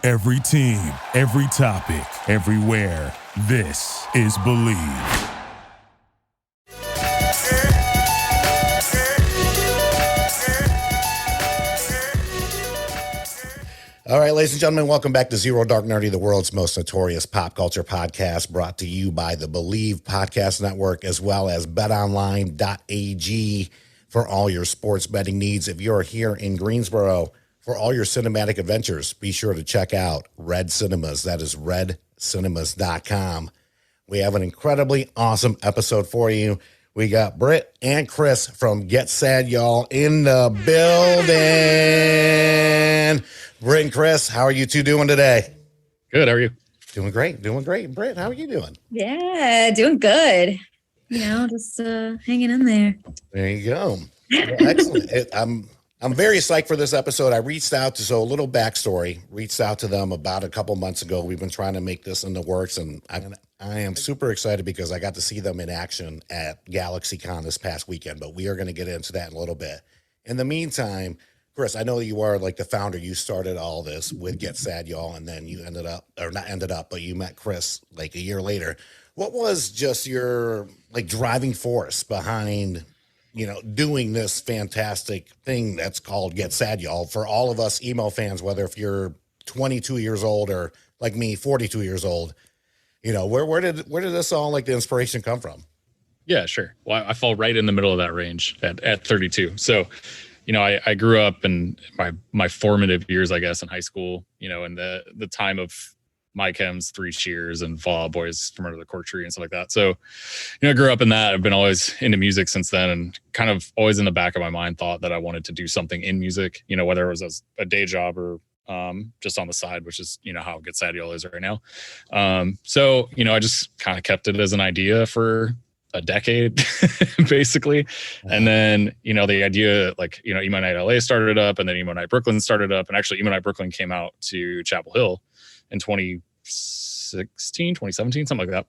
Every team, every topic, everywhere. This is Believe. All right, ladies and gentlemen, welcome back to Zero Dark Nerdy, the world's most notorious pop culture podcast, brought to you by the Believe Podcast Network, as well as betonline.ag for all your sports betting needs. If you're here in Greensboro, for all your cinematic adventures, be sure to check out Red Cinemas. That is redcinemas.com. We have an incredibly awesome episode for you. We got Britt and Chris from Get Sad Y'all in the building. Britt and Chris, how are you two doing today? Good. How are you? Doing great. Britt, how are you doing? Yeah, doing good. You know, just hanging in there. There you go. Well, excellent. I'm very psyched for this episode. I reached out to, so a little backstory, reached out to them about a couple months ago. We've been trying to make this in the works, and I am super excited because I got to see them in action at GalaxyCon this past weekend, but we are going to get into that in a little bit. In the meantime, Chris, I know that you are like the founder. You started all this with Get Sad Y'all, and then you but you met Chris like a year later. What was just your like driving force behind, you know, doing this fantastic thing that's called Get Sad Y'all for all of us emo fans, whether if you're 22 years old or like me, 42 years old, you know, where did this all like the inspiration come from? Yeah, sure. Well, I fall right in the middle of that range at 32. So, you know, I grew up in my formative years, I guess, in high school, you know, in the time of My Chem's Three Cheers and Fall Out Boys from Under the Cork Tree and stuff like that. So, you know, I grew up in that. I've been always into music since then, and kind of always in the back of my mind thought that I wanted to do something in music, you know, whether it was as a day job or just on the side, which is, you know, how Get Sad Y'all is right now. So, you know, I just kind of kept it as an idea for a decade, basically. And then, you know, the idea, like, you know, Emo Night LA started up, and then Emo Night Brooklyn started up. And actually, Emo Night Brooklyn came out to Chapel Hill in 2017, something like that.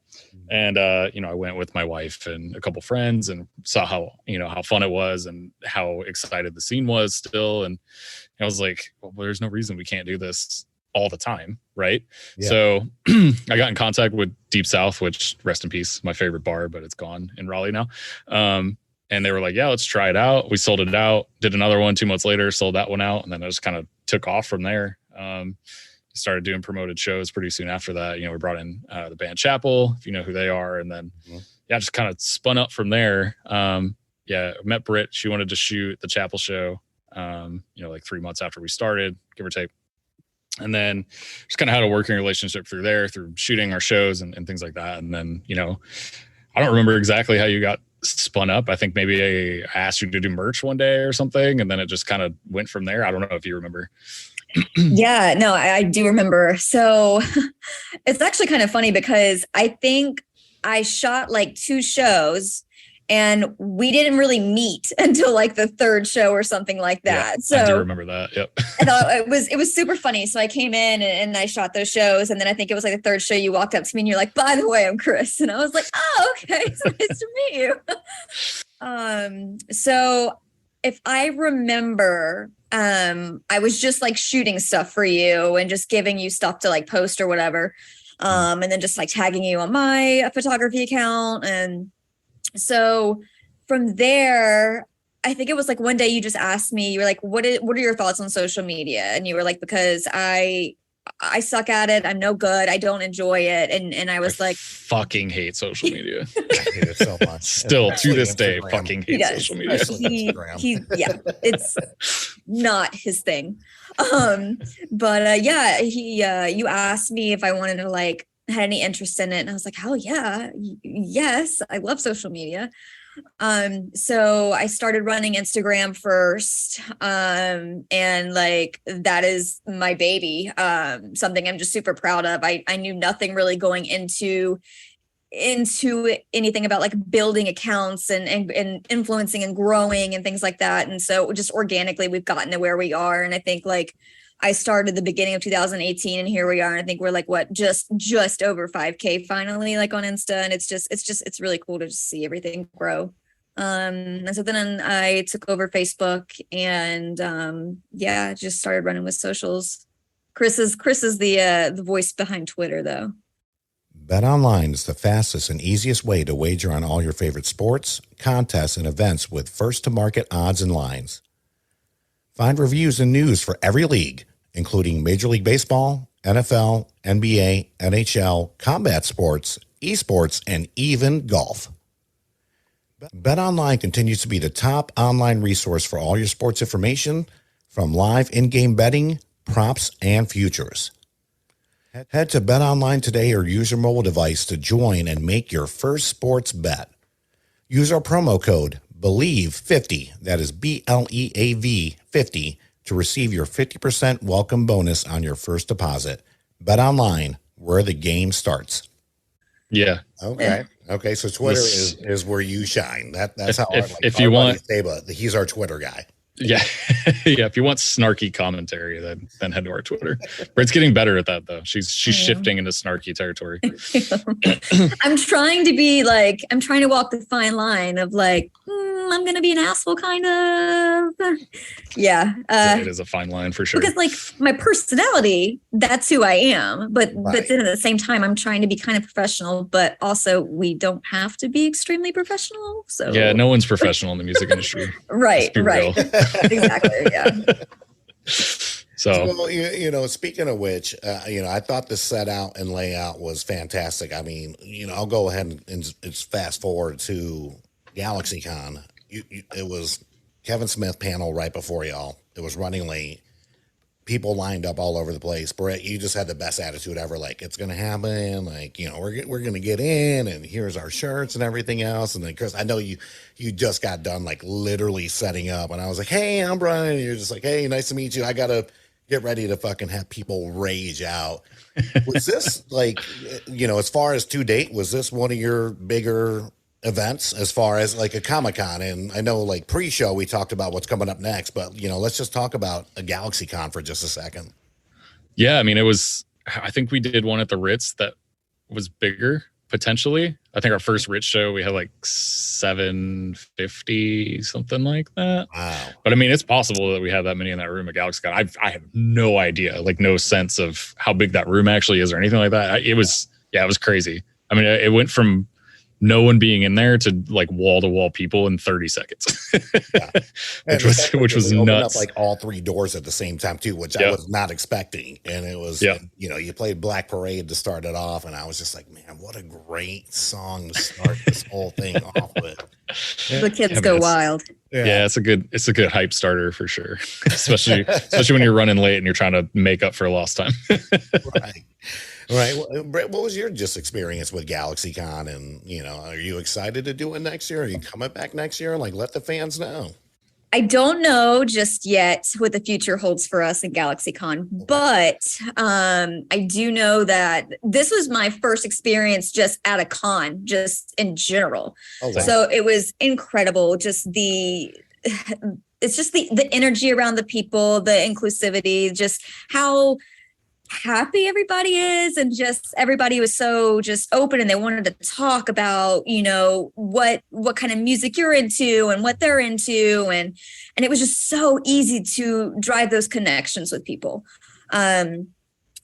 And, you know, I went with my wife and a couple friends and saw how fun it was and how excited the scene was still. And I was like, well, there's no reason we can't do this all the time. Right. Yeah. So I got in contact with Deep South, which, rest in peace, my favorite bar, but it's gone in Raleigh now. And they were like, yeah, let's try it out. We sold it out, did another one 2 months later, sold that one out. And then I just kind of took off from there. Started doing promoted shows pretty soon after that. You know, we brought in the band Chapel, if you know who they are. And then, just kind of spun up from there. I met Britt. She wanted to shoot the Chapel show, you know, like 3 months after we started, give or take. And then just kind of had a working relationship through shooting our shows and things like that. And then, you know, I don't remember exactly how you got spun up. I think maybe I asked you to do merch one day or something, and then it just kind of went from there. I don't know if you remember. Yeah, no, I do remember. So it's actually kind of funny because I think I shot like 2 shows and we didn't really meet until like the 3rd show or something like that. Yeah, so I do remember that. Yep. I thought it was super funny. So I came in and I shot those shows. And then I think it was like the 3rd show you walked up to me and you're like, by the way, I'm Chris. And I was like, oh, okay. So nice to meet you. So if I remember, I was just like shooting stuff for you and just giving you stuff to like post or whatever. And then just like tagging you on my photography account. And so from there, I think it was like one day you just asked me, you were like, what are your thoughts on social media? And you were like, because I suck at it. I'm no good. I don't enjoy it. And I was like, fucking hate social media. I hate it so much. Still to this day, Instagram. fucking hate social media. It's not his thing. You asked me if I wanted to like had any interest in it. And I was like, hell yeah. Yes. I love social media. So I started running Instagram first. And like, that is my baby. Something I'm just super proud of. I knew nothing really going into anything about like building accounts and influencing and growing and things like that. And so just organically we've gotten to where we are. And I think like I started the beginning of 2018 and here we are. And I think we're like, just over 5K finally, like on Insta. And it's really cool to just see everything grow. And so then I took over Facebook and just started running with socials Chris is the voice behind Twitter, though. BetOnline is the fastest and easiest way to wager on all your favorite sports, contests, and events with first-to-market odds and lines. Find reviews and news for every league, including Major League Baseball, NFL, NBA, NHL, combat sports, esports, and even golf. BetOnline continues to be the top online resource for all your sports information, from live in-game betting, props, and futures. Head to BetOnline today or use your mobile device to join and make your first sports bet. Use our promo code BELIEVE50, that is BLEAV 50, to receive your 50% welcome bonus on your first deposit. BetOnline, where the game starts. Yeah. Okay. Okay. So Twitter is where you shine. That's how if you want, he's our Twitter guy. Yeah. Yeah. If you want snarky commentary, then head to our Twitter. Britt's getting better at that, though. She's shifting into snarky territory. I'm trying to walk the fine line of like, I'm going to be an asshole, kind of. Yeah. It is a fine line for sure. Because like my personality, that's who I am. But then at the same time, I'm trying to be kind of professional, but also we don't have to be extremely professional. So yeah, no one's professional in the music industry. Right. Exactly. Yeah. So speaking of which, I thought the set out and layout was fantastic. I mean, I'll go ahead and just fast forward to GalaxyCon. It was Kevin Smith panel right before y'all. It was running late. People lined up all over the place. Brett, you just had the best attitude ever. Like, it's going to happen. Like, we're going to get in, and here's our shirts and everything else. And then, Chris, I know you just got done, like, literally setting up. And I was like, hey, I'm Brian. And you're just like, hey, nice to meet you. I got to get ready to fucking have people rage out. Was this, like, as far as to date, was this one of your bigger events as far as like a Comic-Con? And I know like pre-show we talked about what's coming up next, but let's just talk about a GalaxyCon for just a second. Yeah, I mean, I think we did one at the Ritz that was bigger potentially. I think our first Ritz show we had like 750, something like that. Wow. But I mean, it's possible that we had that many in that room at GalaxyCon. I have no idea, like no sense of how big that room actually is or anything like that. It was crazy. I mean, it went from no one being in there to like wall to wall people in 30 seconds, which was nuts. Up like all three doors at the same time too, which I was not expecting. And it was, you played Black Parade to start it off. And I was just like, man, what a great song to start this whole thing off with. The kids go wild. Yeah, it's a good hype starter for sure. especially when you're running late and you're trying to make up for lost time. Right. Well, Brett, what was your experience with GalaxyCon? And, are you excited to do it next year? Are you coming back next year? Like, let the fans know. I don't know just yet what the future holds for us in GalaxyCon, but I do know that this was my first experience just at a con, just in general. Oh, wow. So it was incredible. It's just the energy around the people, the inclusivity, just how happy everybody is, and just everybody was so just open, and they wanted to talk about what kind of music you're into and what they're into, and it was just so easy to drive those connections with people, and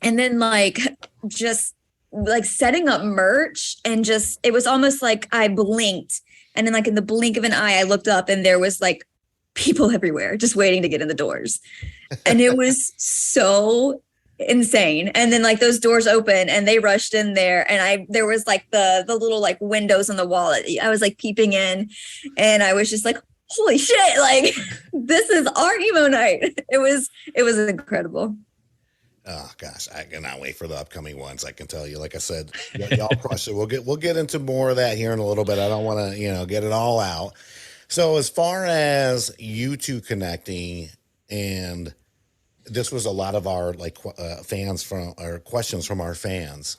then just setting up merch, and just it was almost like I blinked, and then in the blink of an eye I looked up and there was people everywhere just waiting to get in the doors, and it was so insane. And then those doors open and they rushed in there, and there was the little windows on the wall. I was peeping in, and I was just like, holy shit, this is our emo night. It was incredible. Oh gosh, I cannot wait for the upcoming ones. I can tell you, like I said, y'all crush it. We'll get into more of that here in a little bit. I don't want to get it all out. So as far as you two connecting, and this was a lot of our fans from our questions from our fans,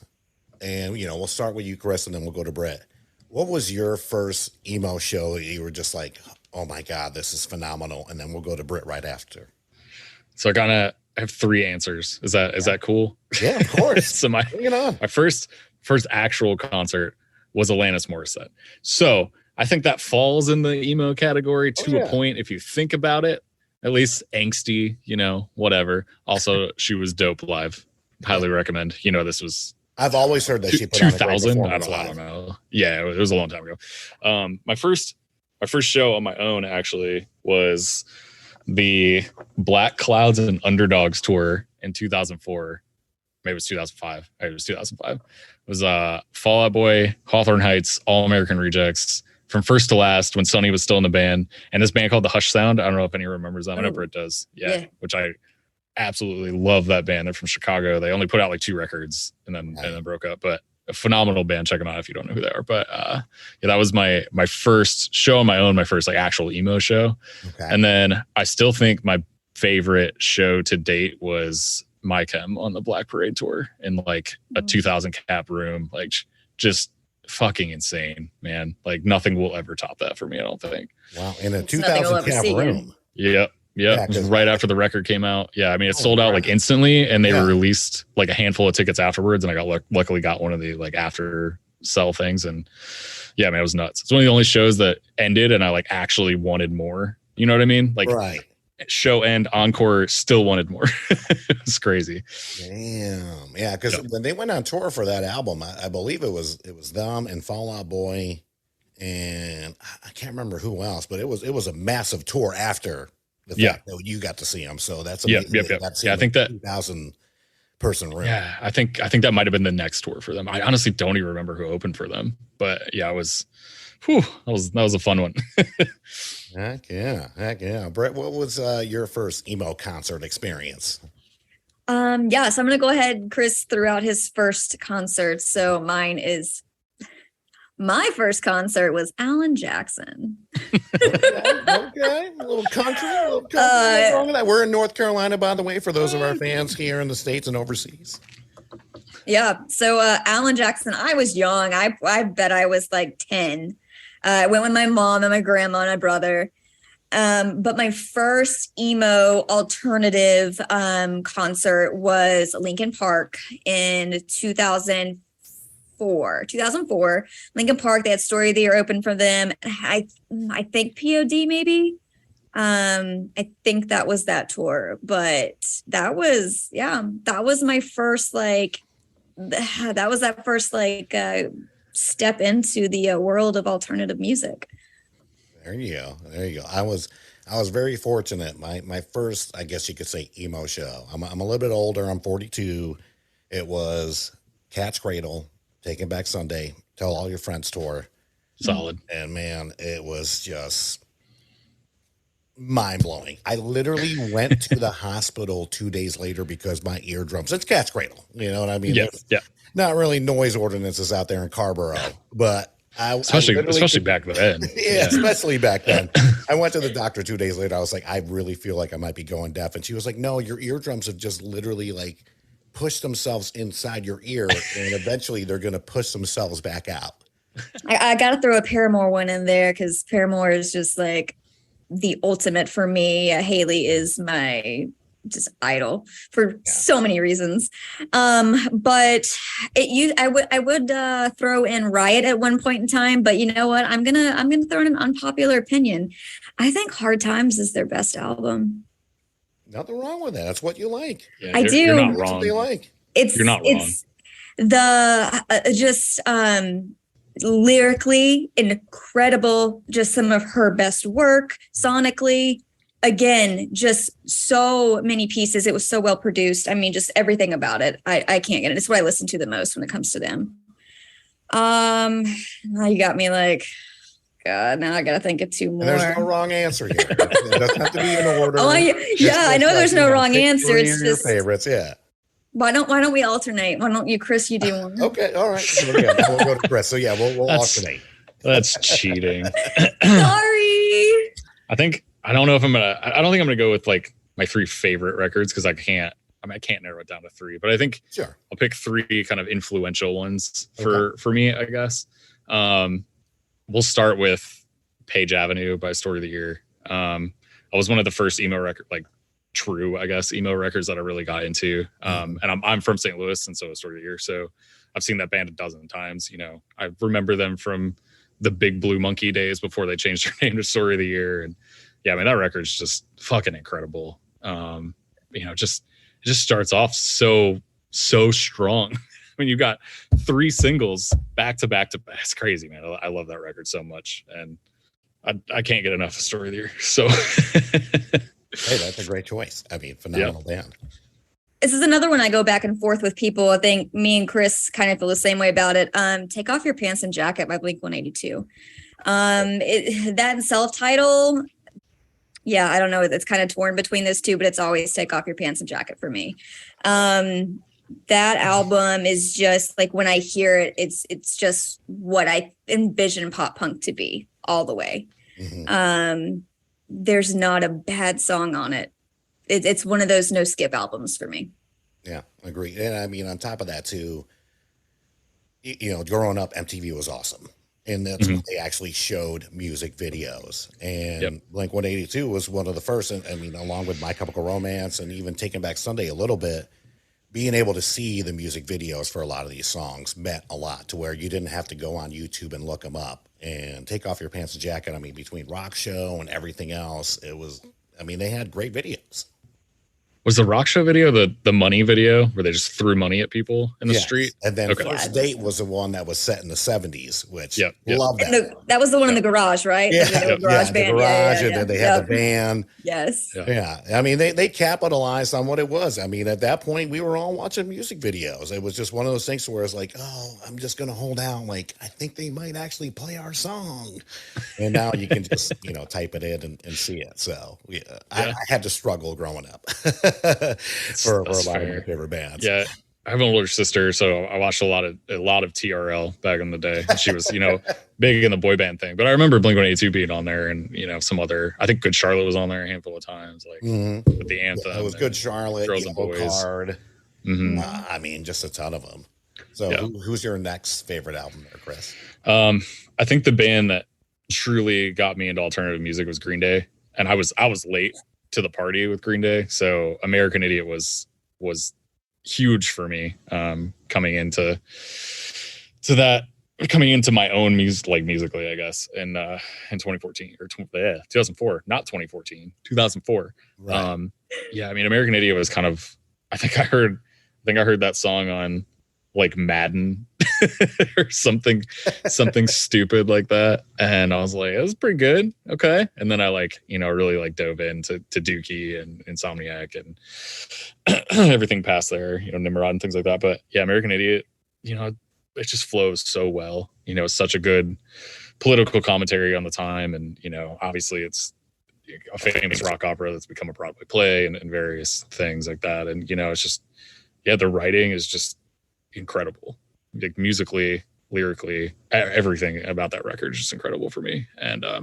and we'll start with you, Chris, and then we'll go to Brett. What was your first emo show that you were just like, oh my god, this is phenomenal? And then we'll go to Brett right after. So I have three answers. Is that cool? Yeah, of course. So my first actual concert was Alanis Morissette. So I think that falls in the emo category to a point if you think about it. at least angsty, whatever. Also, she was dope live. Highly recommend. This was I've always heard that she put on a great 2000. I performance don't live. know. Yeah, it was a long time ago. My first show on my own actually was the Black Clouds and Underdogs tour in 2004. Maybe it was 2005. It was 2005. It was Fall Out Boy, Hawthorne Heights, All American Rejects, from first to last when Sonny was still in the band, and this band called the Hush Sound. I don't know if anyone remembers them. Whenever it does. Yeah. Which I absolutely love that band. They're from Chicago. They only put out like 2 records and then broke up, but a phenomenal band. Check them out if you don't know who they are. But that was my first show on my own, my first like actual emo show. Okay. And then I still think my favorite show to date was My Chem on the Black Parade tour in like a 2,000 cap room, like just fucking insane, man. Like nothing will ever top that for me, I don't think. Wow. In a 2,000 cap room. Yep. Yeah, right after the record came out. Yeah, I mean, it sold out like instantly, and they released like a handful of tickets afterwards, and I luckily got one of the like after sell things, and yeah, man, it was nuts. It's one of the only shows that ended, and I like actually wanted more. You know what I mean? Like, show end, encore, still wanted more. It's crazy. Damn. Yeah, because when they went on tour for that album, I believe it was them and Fall Out Boy, and I can't remember who else, but it was a massive tour after. The fact that you got to see them, so that's amazing. Yeah, I think that 2,000 person room. Yeah, I think that might have been the next tour for them. I honestly don't even remember who opened for them, but yeah, it was. That was a fun one. Heck yeah. Brett, what was your first emo concert experience? So I'm gonna go ahead. Chris threw out his first concert, so my first concert was Alan Jackson. Okay. A little country. What's wrong with that? We're in North Carolina, by the way, for those of our fans here in the States and overseas. Yeah. So Alan Jackson, I was young. I bet I was like 10. I went with my mom and my grandma and my brother. But my first emo alternative concert was Linkin Park in 2004. Linkin Park, they had Story of the Year open for them. I think POD maybe. I think that was that tour, but that was my first step into the world of alternative music. There you go. I was very fortunate. My first, I guess you could say, emo show. I'm a little bit older. I'm 42. It was Cat's Cradle, Taking Back Sunday, Tell All Your Friends tour. Solid. And man, it was just mind-blowing. I literally went to the hospital 2 days later because my eardrums, it's Cat's Cradle. You know what I mean? Yeah. Not really noise ordinances out there in Carborough, but especially back then. Especially back then. I went to the doctor 2 days later. I was like, I really feel like I might be going deaf. And she was like, no, your eardrums have just literally like push themselves inside your ear, and eventually they're going to push themselves back out. I got to throw a Paramore one in there because Paramore is just like the ultimate for me. Haley is my just idol for so many reasons. But I would throw in Riot at one point in time, but you know what? I'm gonna throw in an unpopular opinion. I think Hard Times is their best album. Nothing wrong with that. That's what you like. Yeah, I do. You're not wrong. That's what they like. You're not wrong. It's the lyrically incredible. Just some of her best work sonically. Again, just so many pieces. It was so well produced. I mean, just everything about it. I can't get it. It's what I listen to the most when it comes to them. Now you got me like, God, now I got to think of two more. And there's no wrong answer here. It doesn't have to be in order. I know there's no wrong answer. It's just your favorites. Yeah. Why don't we alternate? Why don't you, Chris, you do one? Okay. All right. So, we'll go to Chris. So yeah, we'll alternate. That's cheating. Sorry. I don't think I'm gonna go with like my 3 favorite records because I can't narrow it down to 3, but I think I'll pick 3 kind of influential ones for me, I guess. We'll start with Page Avenue by Story of the Year. I was one of the first emo record, like true, I guess, emo records that I really got into. And I'm from St. Louis, and so is Story of the Year. So I've seen that band a dozen times. You know, I remember them from the Big Blue Monkey days before they changed their name to Story of the Year. And yeah, I mean, that record's just fucking incredible. It just starts off so strong. When you got 3 singles back to back to back, it's crazy, man. I love that record so much, and I can't get enough of Story of the Year. So, hey, that's a great choice. I mean, phenomenal band. This is another one I go back and forth with people. I think me and Chris kind of feel the same way about it. Take Off Your Pants and Jacket by Blink-182. That self-title, yeah, I don't know. It's kind of torn between those two, but it's always Take Off Your Pants and Jacket for me. That album is just like, when I hear it, it's just what I envision pop punk to be all the way. Mm-hmm. There's not a bad song on it. It's one of those no skip albums for me. Yeah, agree. And I mean, on top of that too, growing up, MTV was awesome. And that's when they actually showed music videos. And Blink-182 was one of the first, and I mean, along with My Chemical Romance and even Taking Back Sunday a little bit, being able to see the music videos for a lot of these songs meant a lot, to where you didn't have to go on YouTube and look them up. And Take Off Your Pants and Jacket, I mean, between Rock Show and everything else, they had great videos. Was the Rock Show video the money video where they just threw money at people in the street? And then First Date was the one that was set in the 70s, which love that. And that was the one in the garage, right? Yeah, garage band. The garage, and then they had the van. Yes. Yeah. I mean, they capitalized on what it was. I mean, at that point, we were all watching music videos. It was just one of those things where it's like, oh, I'm just going to hold out. Like, I think they might actually play our song. And now you can just, type it in and see it. So I had to struggle growing up. for a lot of my favorite bands. Yeah, I have an older sister, so I watched a lot of TRL back in the day. She was, big in the boy band thing. But I remember Blink-182 being on there, and some other. I think Good Charlotte was on there a handful of times, like with the anthem. Yeah, it was Good Charlotte, Girls and Boys. Card. I mean, just a ton of them. So, who's your next favorite album there, Chris? I think the band that truly got me into alternative music was Green Day, and I was late to the party with Green Day, so American Idiot was huge for me, coming into my own music, like musically, I guess, in 2014 or 2004, not 2014, 2004. Right. I mean, American Idiot was kind of, I think I heard that song on like Madden or something stupid like that, and I was like, it was pretty good, okay. And then I really dove into Dookie and Insomniac and everything past there, Nimrod and things like that. But yeah, American Idiot, it just flows so well. It's such a good political commentary on the time, and obviously it's a famous rock opera that's become a Broadway play and various things like that. And it's just, the writing is just incredible, like musically, lyrically, everything about that record is just incredible for me. And I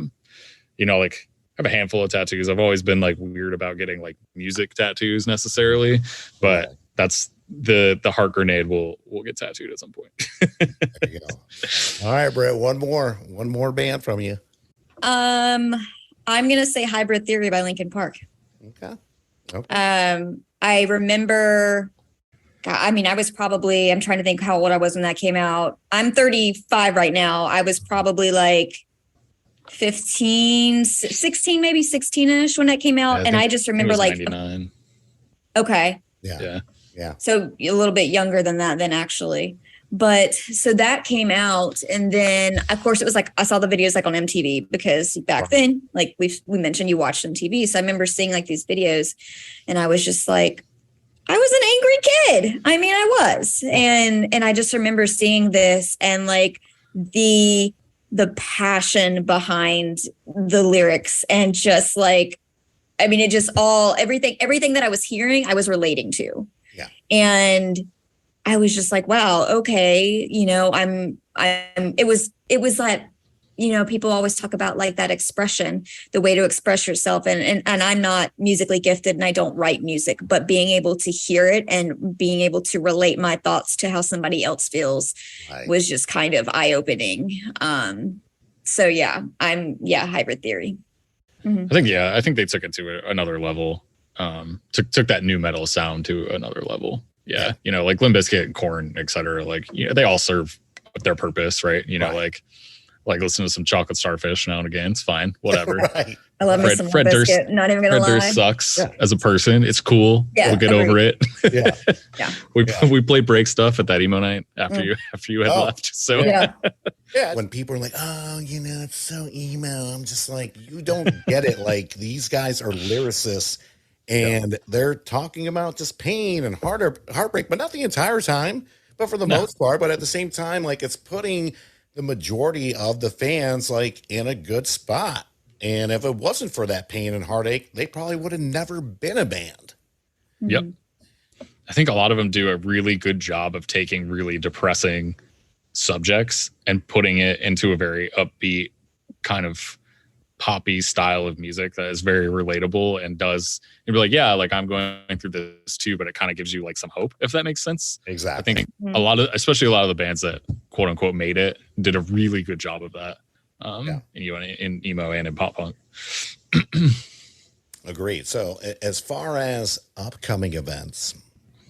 have a handful of tattoos. I've always been weird about getting music tattoos necessarily, but that's the heart grenade will get tattooed at some point. There you go. All right, Brett, one more band from you. I'm gonna say Hybrid Theory by Linkin Park. Okay. I remember, I was probably, I'm trying to think how old I was when that came out. I'm 35 right now. I was probably 15, 16, maybe 16-ish when that came out. And I just remember 99. Okay. Yeah. So a little bit younger than that then, actually. But so that came out, and then of course it was I saw the videos on MTV, because back then, we mentioned, you watched MTV. So I remember seeing these videos, and I was just I was an angry kid. I mean, I was. And I just remember seeing this, and the passion behind the lyrics, and just it just everything that I was hearing, I was relating to. Yeah. And I was just wow, okay. It was that, people always talk about that expression, the way to express yourself. And I'm not musically gifted, and I don't write music, but being able to hear it and being able to relate my thoughts to how somebody else feels was just kind of eye-opening. So Hybrid Theory. Mm-hmm. I think they took it to another level. Took that new metal sound to another level. Yeah. Limp Bizkit and Korn, et cetera. They all serve their purpose, right? Listen to some Chocolate Starfish now and again. It's fine. Whatever. Right. I love me some Limp Bizkit. Not even gonna lie. Fred Durst sucks as a person. It's cool. We'll get over it. We played break stuff at that emo night after you had left. So when people are like, oh, it's so emo, I'm just like, you don't get it. Like, these guys are lyricists and they're talking about just pain and heartbreak, but not the entire time, but for the most part. But at the same time, like, it's putting the majority of the fans like in a good spot. And if it wasn't for that pain and heartache, they probably would have never been a band. Yep. I think a lot of them do a really good job of taking really depressing subjects and putting it into a very upbeat kind of poppy style of music that is very relatable and you'd be like, yeah, like I'm going through this too, but it kind of gives you like some hope, if that makes sense. Exactly. I think especially a lot of the bands that quote unquote made it did a really good job of that. In emo and in pop punk. Agreed. So as far as upcoming events,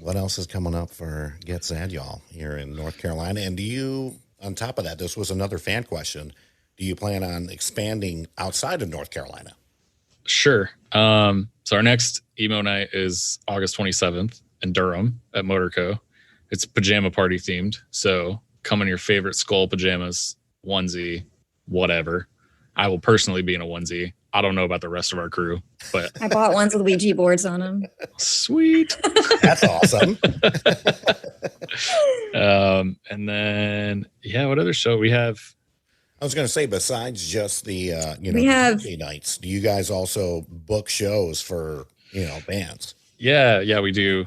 what else is coming up for Get Sad Y'all here in North Carolina? And do you, on top of that, this was another fan question, do you plan on expanding outside of North Carolina? Sure. So our next emo night is August 27th in Durham at Motorco. It's pajama party themed. So come in your favorite skull pajamas, onesie, whatever. I will personally be in a onesie. I don't know about the rest of our crew, but I bought ones with Ouija boards on them. Sweet. That's awesome. And then, what other show we have? I was going to say, besides just the, we have nights, do you guys also book shows for, bands? Yeah, we do.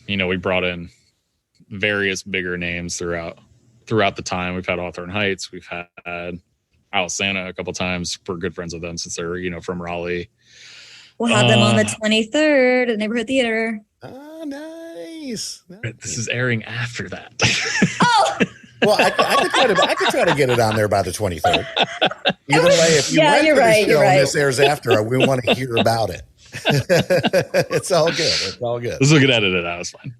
We brought in various bigger names throughout the time. We've had Hawthorne Heights. We've had Alisana a couple times. We're good friends with them since they're, from Raleigh. We'll have them on the 23rd at the Neighborhood Theater. Oh, nice. This is airing after that. Oh! Well, I could try to get it on there by the 23rd. Either way, if you went you're for right, the show you're right. and this airs after, we want to hear about it. It's all good. It's all good. This will get edited out. It's fine.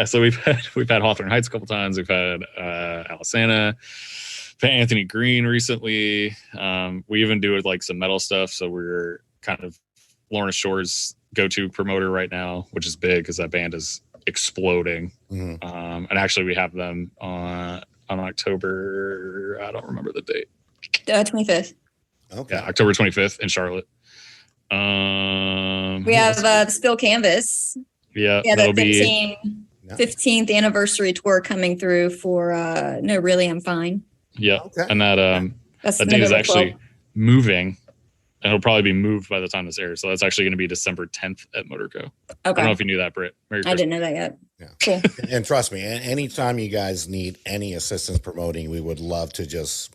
So we've had Hawthorne Heights a couple times. We've had Alisana. Anthony Green recently. We even do like some metal stuff. So we're kind of Lorna Shore's go-to promoter right now, which is big because that band is exploding. Mm-hmm. And actually we have them on October, I don't remember the date. 25th. Okay. Yeah, October 25th in Charlotte. We have the Spill Canvas. Yeah, the 15th anniversary tour coming through for No Really I'm Fine. Yeah. Okay. And that date is actually moving, and it'll probably be moved by the time this airs. So that's actually going to be December 10th at Motorco. Okay. I don't know if you knew that, Britt. I didn't know that yet. Yeah. Cool. And trust me, anytime you guys need any assistance promoting, we would love to just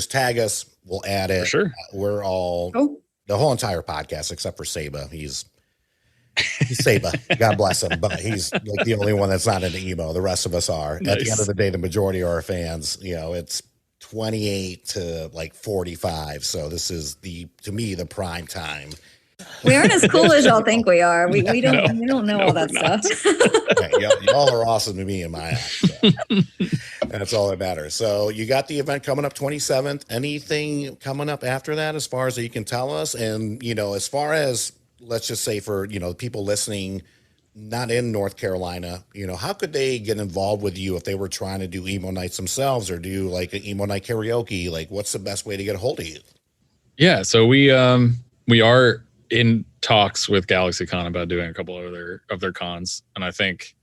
tag us. We'll add it. For sure. We're all the whole entire podcast except for Saba. He's Saba. God bless him. But he's like the only one that's not into emo. The rest of us are. Nice. At the end of the day, the majority of our fans, it's 28 to like 45. So this is to me, the prime time. We aren't as cool as y'all think we are. We don't know all that stuff. Okay, y'all are awesome to me in my eyes. So. That's all that matters. So you got the event coming up 27th. Anything coming up after that as far as you can tell us? And, as far as, let's just say for, people listening, not in North Carolina, how could they get involved with you if they were trying to do emo nights themselves or do like an emo night karaoke? Like, what's the best way to get a hold of you? Yeah. So we are in talks with GalaxyCon about doing a couple of their cons. And I think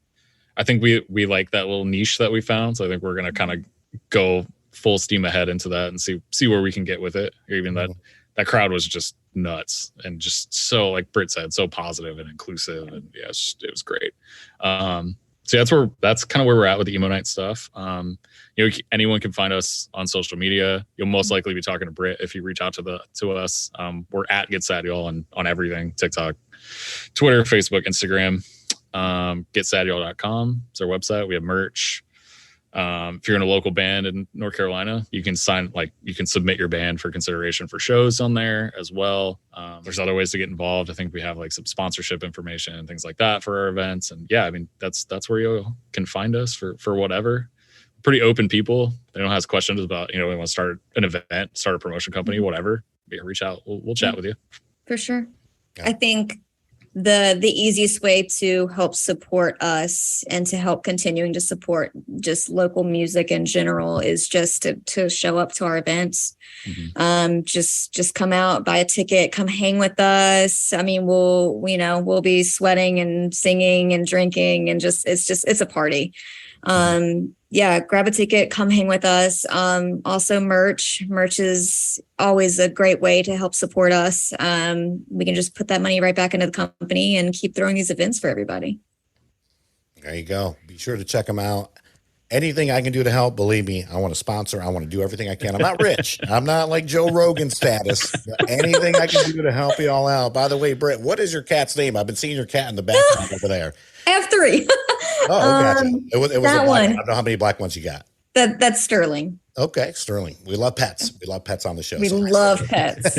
we like that little niche that we found. So I think we're going to kind of go full steam ahead into that and see where we can get with it. Even that crowd was just nuts and just so, like Britt said, so positive and inclusive, and it was great. So that's kind of where we're at with the emo night stuff. Anyone can find us on social media. You'll most likely be talking to Britt if you reach out to us. We're at Get Sad Y'all on everything: TikTok, Twitter, Facebook, Instagram. GetSadYall.com is our website. We have merch. If you're in a local band in North Carolina, you can submit your band for consideration for shows on there as well. There's other ways to get involved. I think we have like some sponsorship information and things like that for our events. And that's where you can find us for whatever. Pretty open people. They don't have questions about, we want to start an event, start a promotion company, whatever. reach out. We'll chat with you. For sure. Yeah. I think the easiest way to help support us and to help continuing to support just local music in general is just to show up to our events. Just come out, buy a ticket, come hang with us. I mean, we'll be sweating and singing and drinking and it's a party. Grab a ticket, come hang with us. Also merch is always a great way to help support us. We can just put that money right back into the company and keep throwing these events for everybody. There you go. Be sure to check them out. Anything I can do to help, believe me, I want to sponsor. I want to do everything I can. I'm not rich. I'm not like Joe Rogan status. But anything I can do to help you all out. By the way, Britt, what is your cat's name? I've been seeing your cat in the background over there. I have 3. Gotcha. It was that a black one. I don't know how many black ones you got. That's Sterling. Okay, Sterling. We love pets. We love pets on the show. We love pets.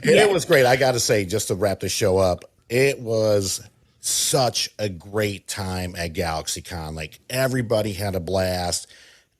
It was great. I got to say, just to wrap the show up, it was such a great time at GalaxyCon. Like, everybody had a blast.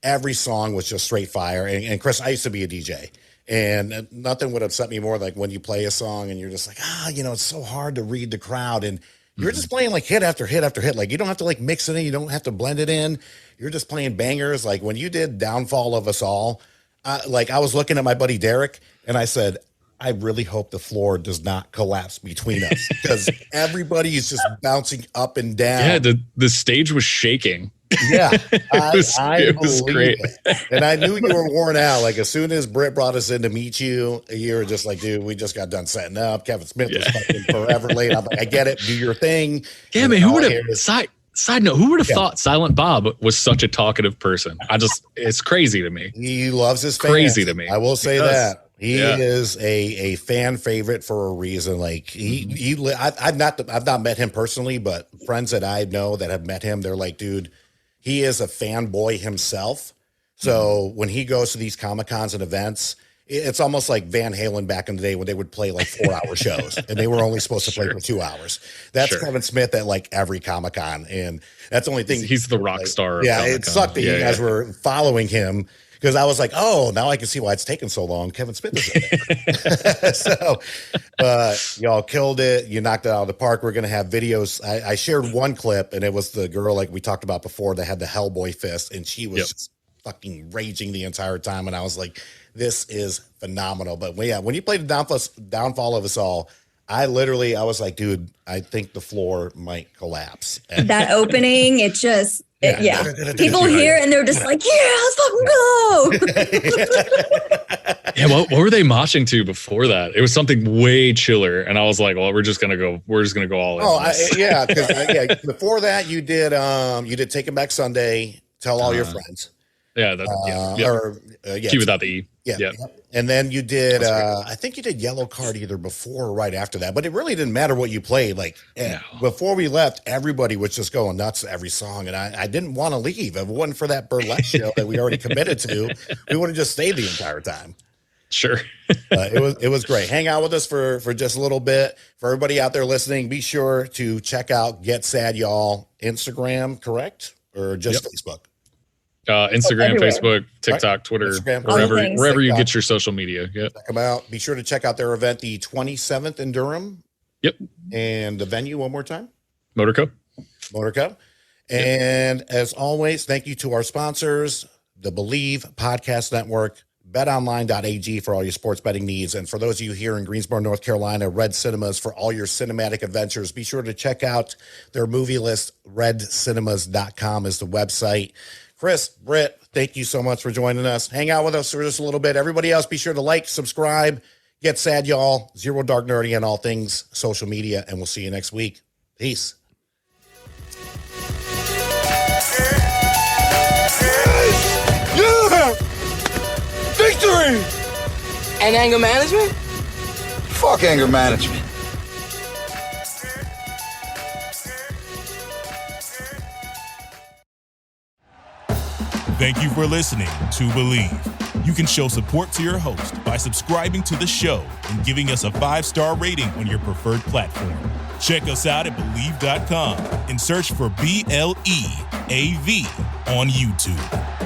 Every song was just straight fire. And Chris, I used to be a DJ. And nothing would upset me more like when you play a song and you're just like, it's so hard to read the crowd. And you're just playing like hit after hit after hit. Like, you don't have to like mix it in. You don't have to blend it in. You're just playing bangers. Like when you did Downfall of Us All, I was looking at my buddy Derek and I said, I really hope the floor does not collapse between us because everybody is just bouncing up and down. Yeah, the stage was shaking. Yeah, it was great. And I knew you were worn out. Like as soon as Britt brought us in to meet you, you were just like, dude, we just got done setting up. Kevin Smith was fucking forever late. I'm like, I get it. Do your thing. Yeah, man. Who would have side note? Who would have thought Silent Bob was such a talkative person? It's crazy to me. He loves his fans. Crazy to me. I will say that. He is a fan favorite for a reason. Like I've not met him personally, but friends that I know that have met him, they're like, dude, he is a fanboy himself. So when he goes to these Comic-Cons and events, it's almost like Van Halen back in the day when they would play like 4-hour shows and they were only supposed to play for 2 hours. That's Kevin Smith at like every Comic-Con. And that's the only thing. He's the rock star. Yeah. It sucked that you guys were following him. Because I was like, oh, now I can see why it's taken so long. Kevin Smith is in there. So y'all killed it. You knocked it out of the park. We're going to have videos. I shared one clip, and it was the girl like we talked about before that had the Hellboy fist, and she was just fucking raging the entire time. And I was like, this is phenomenal. But when you played the Downfall of Us All, I was like, dude, I think the floor might collapse. That opening, it just... people hear it and they're just like, let's fucking go. Yeah, what were they moshing to before that? It was something way chiller, and I was like, well, we're just gonna go all in. Because before that you did Take It Back Sunday, Tell All Your Friends. Yeah, Key Without the E. Yeah. And then you did, I think you did Yellow Card either before or right after that, but it really didn't matter what you played. Like before we left, everybody was just going nuts to every song. And I didn't want to leave. If it wasn't for that burlesque show that we already committed to, we would have just stayed the entire time. Sure. It was great. Hang out with us for just a little bit. For everybody out there listening, be sure to check out Get Sad Y'all Instagram, correct? Or just Facebook? Instagram, everywhere. Facebook, TikTok, Twitter, Instagram, wherever you get your social media. Yep. Check them out. Be sure to check out their event, the 27th in Durham. Yep. And the venue one more time. Motorco. And as always, thank you to our sponsors, the Believe Podcast Network, betonline.ag for all your sports betting needs. And for those of you here in Greensboro, North Carolina, Red Cinemas for all your cinematic adventures. Be sure to check out their movie list. redcinemas.com is the website. Chris, Britt, thank you so much for joining us. Hang out with us for just a little bit. Everybody else, be sure to like, subscribe, Get Sad Y'all, Zero Dark Nerdy, and all things social media. And we'll see you next week. Peace. Yeah! Victory! And anger management? Fuck anger management. Thank you for listening to Believe. You can show support to your host by subscribing to the show and giving us a 5-star rating on your preferred platform. Check us out at Believe.com and search for BLEAV on YouTube.